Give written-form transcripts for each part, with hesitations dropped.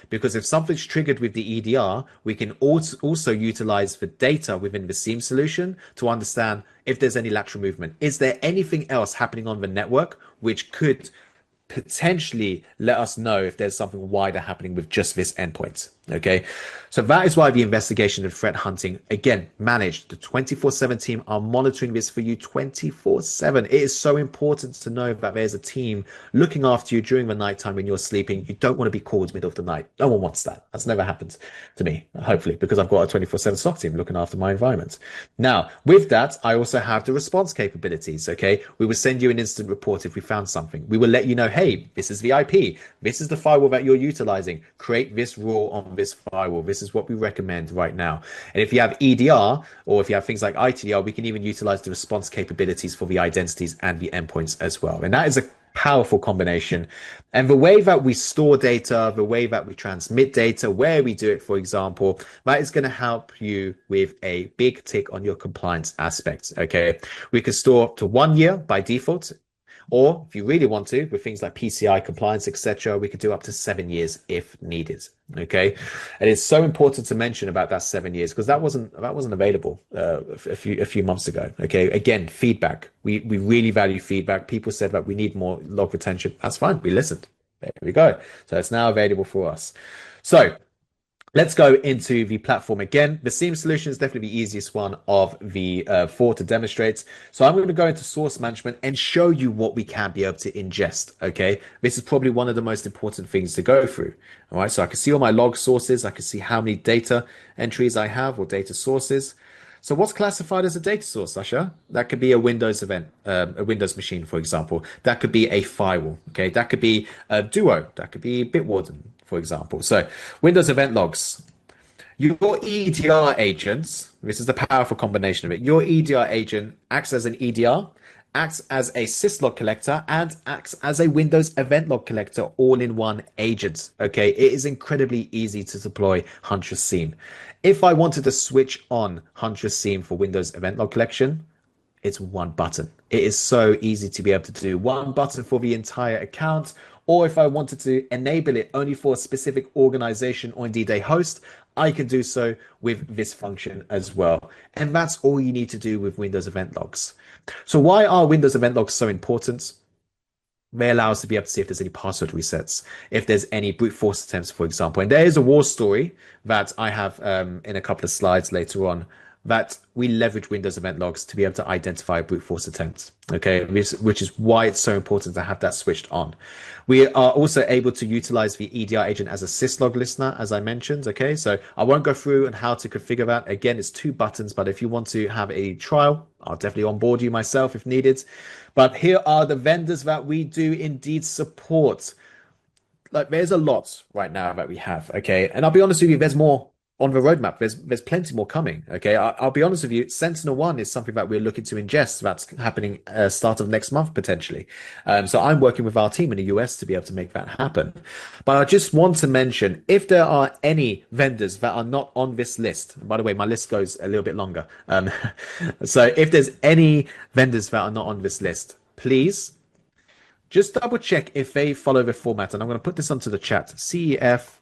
because if something's triggered with the EDR, we can also utilize the data within the SIEM solution to understand if there's any lateral movement. Is there anything else happening on the network which could potentially let us know if there's something wider happening with just this endpoint? Okay, so that is why the investigation and threat hunting, again, managed. The 24/7 team are monitoring this for you 24/7. It is so important to know that there's a team looking after you during the nighttime when you're sleeping. You don't want to be called middle of the night. No one wants that. That's never happened to me, hopefully, because I've got a 24/7 SOC team looking after my environment. Now, with that, I also have the response capabilities. Okay, we will send you an instant report if we found something. We will let you know, hey, this is the IP, this is the firewall that you're utilizing. Create this rule on this firewall. This is what we recommend right now. And if you have EDR or if you have things like ITDR, we can even utilize the response capabilities for the identities and the endpoints as well. And that is a powerful combination. And the way that we store data, the way that we transmit data, where we do it, for example, that is going to help you with a big tick on your compliance aspects. Okay, we can store up to 1 year by default. Or if you really want to, with things like PCI compliance, etc., we could do up to 7 years if needed. Okay, and it's so important to mention about that 7 years because that wasn't available a few months ago. Okay, again, feedback. We really value feedback. People said that we need more log retention. That's fine. We listened. There we go. So it's now available for us. So let's go into the platform again. The SIEM solution is definitely the easiest one of the four to demonstrate. So I'm going to go into source management and show you what we can be able to ingest. Okay, this is probably one of the most important things to go through. All right, so I can see all my log sources. I can see how many data entries I have or data sources. So what's classified as a data source, Sasha? That could be a Windows event, a Windows machine, for example. That could be a firewall. Okay, that could be a Duo. That could be Bitwarden, for example. So Windows event logs. Your EDR agents, this is the powerful combination of it. Your EDR agent acts as an EDR, acts as a syslog collector, and acts as a Windows event log collector all in one agent. Okay, it is incredibly easy to deploy Huntress SIEM. If I wanted to switch on Huntress SIEM for Windows event log collection, it's one button. It is so easy to be able to do one button for the entire account. Or if I wanted to enable it only for a specific organization or indeed a host, I can do so with this function as well. And that's all you need to do with Windows event logs. So why are Windows event logs so important? They allow us to be able to see if there's any password resets, if there's any brute force attempts, for example. And there is a war story that I have in a couple of slides later on that we leverage Windows event logs to be able to identify brute force attempts, okay, which is why it's so important to have that switched on. We are also able to utilize the EDR agent as a syslog listener, as I mentioned, okay, so I won't go through and how to configure that. Again, it's 2 buttons, but if you want to have a trial, I'll definitely onboard you myself if needed. But here are the vendors that we do indeed support. Like, there's a lot right now that we have, okay, and I'll be honest with you, there's more on the roadmap. There's plenty more coming. Okay, I'll be honest with you. Sentinel-1 is something that we're looking to ingest. That's happening start of next month potentially. So I'm working with our team in the US to be able to make that happen. But I just want to mention, if there are any vendors that are not on this list. By the way, my list goes a little bit longer. So if there's any vendors that are not on this list, please just double check if they follow the format. And I'm going to put this onto the chat: CEF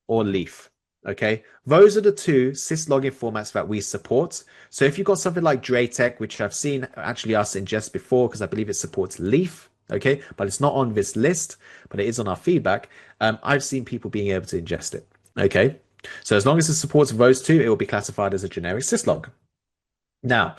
or Leaf. Okay, those are the 2 syslogin formats that we support. So if you've got something like Draytech, which I've seen actually us ingest before, because I believe it supports Leaf, okay, but it's not on this list, but it is on our feedback. I've seen people being able to ingest it. Okay, so as long as it supports those 2, it will be classified as a generic syslog. Now,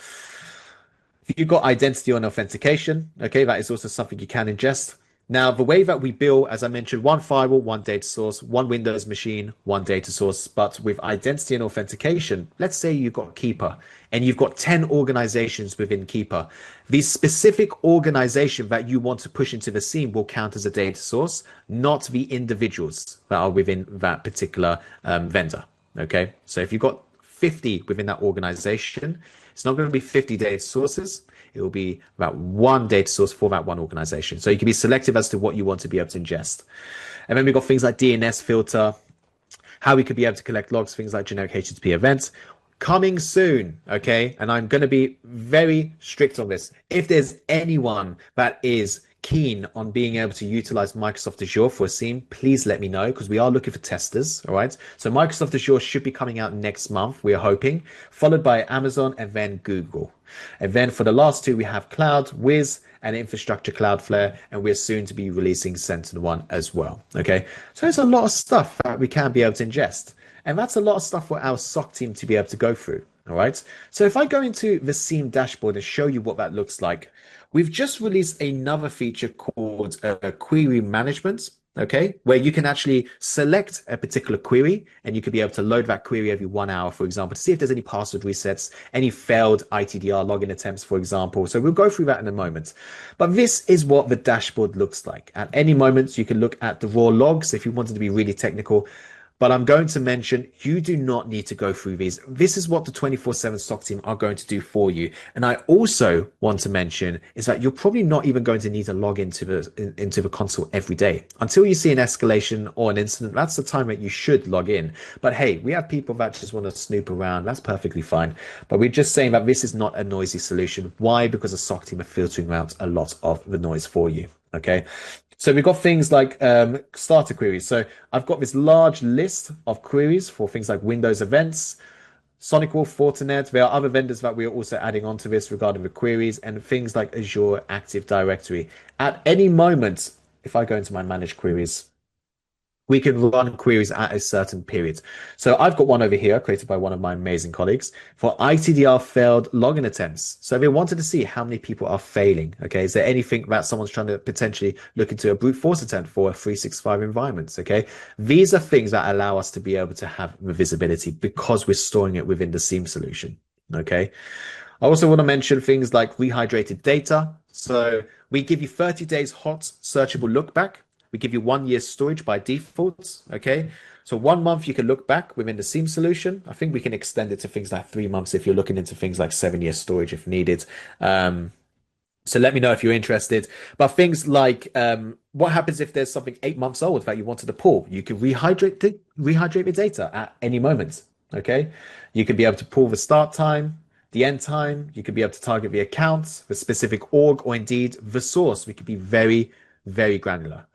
if you've got identity and authentication, okay, that is also something you can ingest. Now, the way that we build, as I mentioned, 1 firewall, 1 data source, 1 Windows machine, 1 data source. But with identity and authentication, let's say you've got Keeper and you've got 10 organizations within Keeper. The specific organization that you want to push into the SIEM will count as a data source, not the individuals that are within that particular vendor. Okay, so if you've got 50 within that organization, it's not going to be 50 data sources. It will be about 1 data source for that 1 organization. So you can be selective as to what you want to be able to ingest. And then we've got things like DNS filter, how we could be able to collect logs, things like generic HTTP events. Coming soon, okay? And I'm going to be very strict on this. If there's anyone that is keen on being able to utilize Microsoft Azure for a SIEM, please let me know because we are looking for testers. All right. So Microsoft Azure should be coming out next month, we're hoping, followed by Amazon and then Google. And then for the last two, we have Cloud, Wiz, and Infrastructure Cloudflare, and we're soon to be releasing Sentinel-1 as well. Okay. So there's a lot of stuff that we can be able to ingest. And that's a lot of stuff for our SOC team to be able to go through. All right. So if I go into the SIEM dashboard and show you what that looks like, we've just released another feature called query management. Okay, where you can actually select a particular query and you could be able to load that query every 1 hour, for example, to see if there's any password resets, any failed ITDR login attempts, for example. So we'll go through that in a moment. But this is what the dashboard looks like. At any moment, you can look at the raw logs if you wanted to be really technical. But I'm going to mention you do not need to go through these. This is what the 24/7 SOC team are going to do for you. And I also want to mention is that you're probably not even going to need to log into the console every day. Until you see an escalation or an incident, that's the time that you should log in. But hey, we have people that just want to snoop around. That's perfectly fine. But we're just saying that this is not a noisy solution. Why? Because the SOC team are filtering out a lot of the noise for you. Okay. So we've got things like starter queries. So I've got this large list of queries for things like Windows events, SonicWall, Fortinet. There are other vendors that we are also adding onto this regarding the queries and things like Azure Active Directory. At any moment, if I go into my managed queries, we can run queries at a certain period. So I've got one over here created by one of my amazing colleagues for ITDR failed login attempts. So they wanted to see how many people are failing. Okay, is there anything that someone's trying to potentially look into a brute force attempt for a 365 environments? Okay, these are things that allow us to be able to have the visibility because we're storing it within the SIEM solution. Okay, I also want to mention things like rehydrated data. So we give you 30 days hot searchable look back. We give you 1 year storage by default. Okay. So 1 month you can look back within the SIEM solution. I think we can extend it to things like 3 months if you're looking into things like 7 year storage if needed. So let me know if you're interested. But things like what happens if there's something 8 months old that you wanted to pull? You can rehydrate the data at any moment. Okay. You can be able to pull the start time, the end time. You could be able to target the accounts, the specific org, or indeed the source. We could be very, very granular.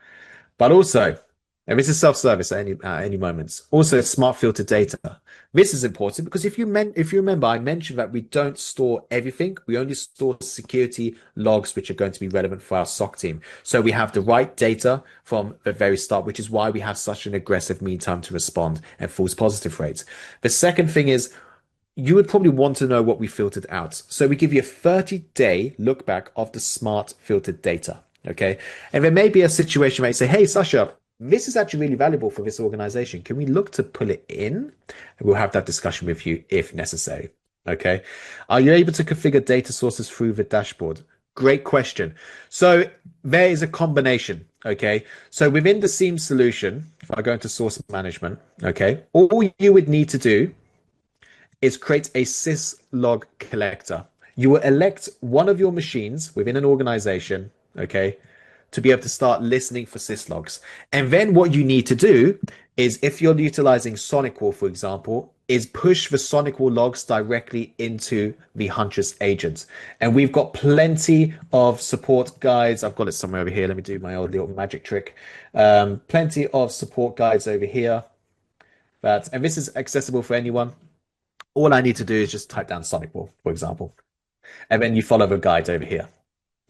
But also, and this is self-service at any moment. Also, smart filter data. This is important because if you remember, I mentioned that we don't store everything. We only store security logs, which are going to be relevant for our SOC team. So we have the right data from the very start, which is why we have such an aggressive mean time to respond and false positive rates. The second thing is, you would probably want to know what we filtered out. So we give you a 30-day look back of the smart filtered data. Okay. And there may be a situation where you say, hey, Sasha, this is actually really valuable for this organization. Can we look to pull it in? And we'll have that discussion with you if necessary. Okay. Are you able to configure data sources through the dashboard? Great question. So there is a combination. Okay. So within the SIEM solution, if I go into source management, okay, all you would need to do is create a syslog collector. You will elect one of your machines within an organization, okay, to be able to start listening for syslogs. And then what you need to do is, if you're utilizing SonicWall, for example, is push the SonicWall logs directly into the Huntress agent. And we've got plenty of support guides. I've got it somewhere over here. Let me do my old little magic trick. Plenty of support guides over here. And this is accessible for anyone. All I need to do is just type down SonicWall, for example. And then you follow the guides over here.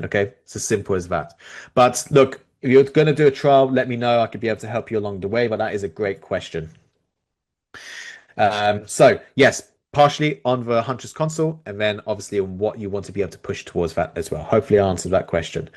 Okay, it's as simple as that. But look, if you're going to do a trial, let me know. I could be able to help you along the way, but that is a great question. So yes, partially on the Huntress console, and then obviously on what you want to be able to push towards that as well. Hopefully I answered that question.